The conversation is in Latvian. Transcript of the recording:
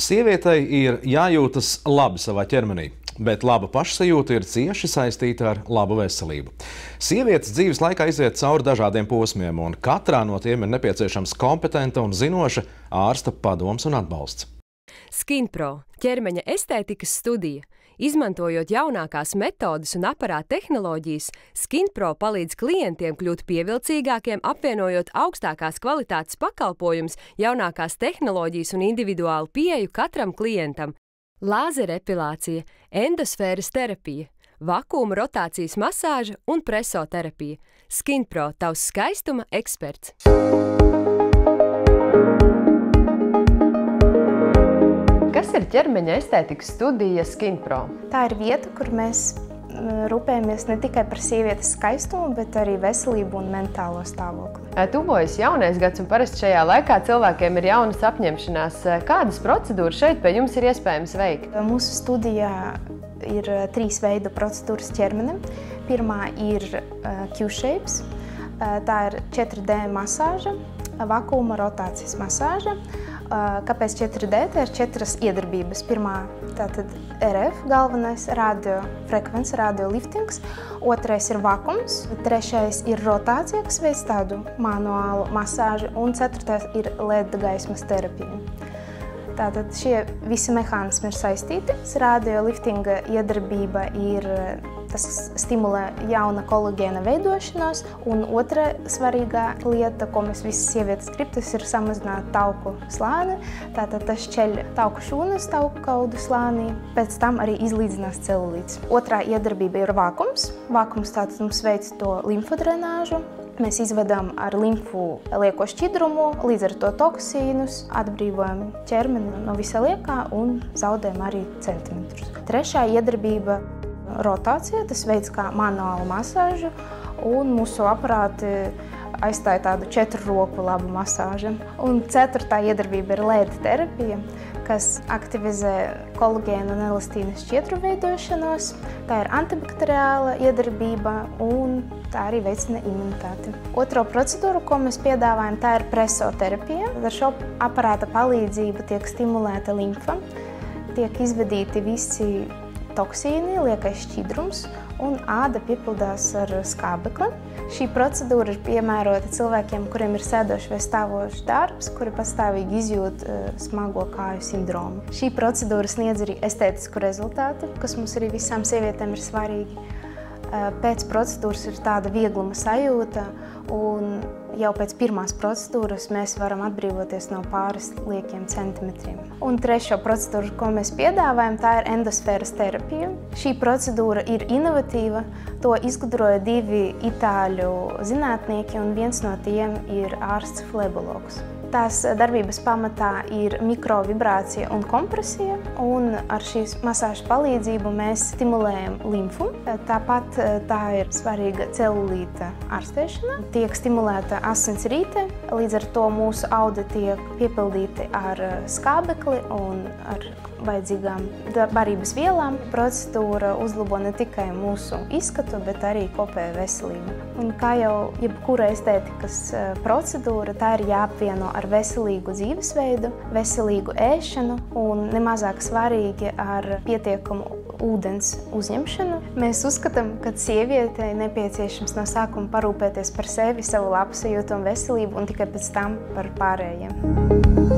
Sievietei ir jājūtas labi savā ķermenī, bet laba pašsajūta ir cieši saistīta ar labu veselību. Sievietes dzīves laikā iziet cauri dažādiem posmiem, un katrā no tiem ir nepieciešams kompetenta un zinoša ārsta padoms un atbalsts. SkinPro – ķermeņa estētikas studija. Izmantojot jaunākās metodes un aparāta tehnoloģijas, SkinPro palīdz klientiem kļūt pievilcīgākiem, apvienojot augstākās kvalitātes pakalpojumus, jaunākās tehnoloģijas un individuālu pieeju katram klientam. Lāzera epilācija, endosfēras terapija, vakuma rotācijas masāža un presoterapija. SkinPro – tavs skaistuma eksperts. Kas ir ķermeņa estētikas studija SkinPro? Tā ir vieta, kur mēs rūpējamies ne tikai par sievietes skaistumu, bet arī veselību un mentālo stāvokli. Tuvojas jaunais gads, un parasti šajā laikā cilvēkiem ir jaunas apņemšanās. Kādas procedūras šeit pie jums ir iespējams veikt? Mūsu studijā ir 3 veidu procedūras ķermenim. Pirmā ir Q-shapes. Tā ir 4D masāža, vakuma rotācijas masāža. Kāpēc 4D? Tā ir 4 iedarbības. Pirmā tātad RF, galvenais radiofrekvence, radioliftings. Otrais ir vakums. Trešais ir rotācija, kas veic tādu manuālu masāžu. Un ceturtais ir LED gaismas terapija. Tātad šie visi mehānismi ir saistīti. Radioliftinga iedarbība ir tas stimulē jauna kolagēna veidošanos, un otra svarīgā lieta, ko mēs visas sievietes grib, tas ir samazināt tauku slāni. Tātad tas šķeļ tauku šūnas tauku kaudu slānī, pēc tam arī izlīdzinās celulīts. Otrā iedarbība ir vakums. Vakums tātad mums veic to limfodrenāžu. Mēs izvedam ar limfu lieko šķidrumu, līdz ar to toksīnus, atbrīvojam ķermeni no visa liekā un zaudējam arī centimetrus. Trešā iedarbība rotācija, tas veids kā manuālu masāžu, un mūsu aparāti aizstāja tādu 4 roku labu masāžu. Un ceturtā iedarbība ir LED terapija, kas aktivizē kolagēna un elastīna šķiedru veidošanos. Tā ir antibakteriāla iedarbība un tā arī veicina imunitāti. Otro procedūru, ko mēs piedāvājam, tā ir presoterapija. Ar šo aparāta palīdzību tiek stimulēta limfa, tiek izvedīti visi toksīni, liekais šķidrums un āda piepildās ar skābekli. Šī procedūra ir piemērota cilvēkiem, kuriem ir sēdošs vai stāvošs darbs, kuri pastāvīgi izjūt smago kāju sindromu. Šī procedūra sniedz arī estētisku rezultātu, kas mums arī visām sievietēm ir svarīgi. Pēc procedūras ir tāda viegluma sajūta, un jau pēc pirmās procedūras mēs varam atbrīvoties no pāris liekiem centimetriem. Un trešo procedūru, ko mēs piedāvājam, tā ir endosfēras terapija. Šī procedūra ir inovatīva, to izgudroja 2 itāļu zinātnieki, un viens no tiem ir ārsts flebologs. Tās darbības pamatā ir mikrovibrācija un kompresija, un ar šīs masāžas palīdzību mēs stimulējam limfu. Tāpat tā ir svarīga celulīta ārstēšana. Tiek stimulēta asins rīte, līdz ar to mūsu audi tiek piepildīti ar skābekli un ar vajadzīgām barības vielām. Procedūra uzlabo ne tikai mūsu izskatu, bet arī kopēju veselību. Un kā jau jebkura estētikas procedūra, tā ir jāapvieno ar veselīgu dzīvesveidu, veselīgu ēšanu un nemazāk svarīgi ar pietiekamu ūdens uzņemšanu. Mēs uzskatām, ka sievietei nepieciešams no sākuma parūpēties par sevi, savu labsajūtu un veselību, un tikai pēc tam par pārējiem.